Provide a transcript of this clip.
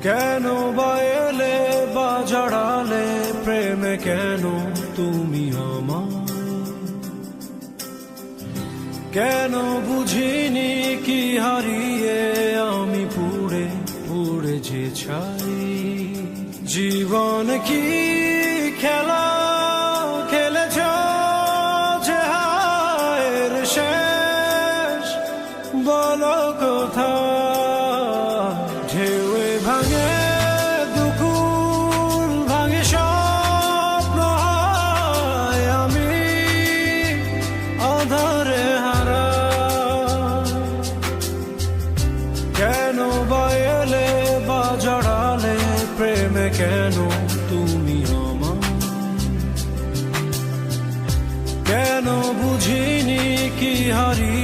কেন বা এলে বা জড়ালে প্রেমে, কেন তুমি আমায়? কেন বুঝিনি কি হারিয়ে আমি পুড়ে পুড়ে যে ছাই? জীবন কি খেলা খেলেছ যে হায়ের শেষ? বলো কোথায়? ঢেউয়ে ভাঙে দুকুল ভাঙে স্বপ্ন, হায় আমি আধারে হারা। কেন বা এলে বা জড়ালে প্রেমে, কেন তুমি আমায়? কেন বুঝিনি কি হারিয়ে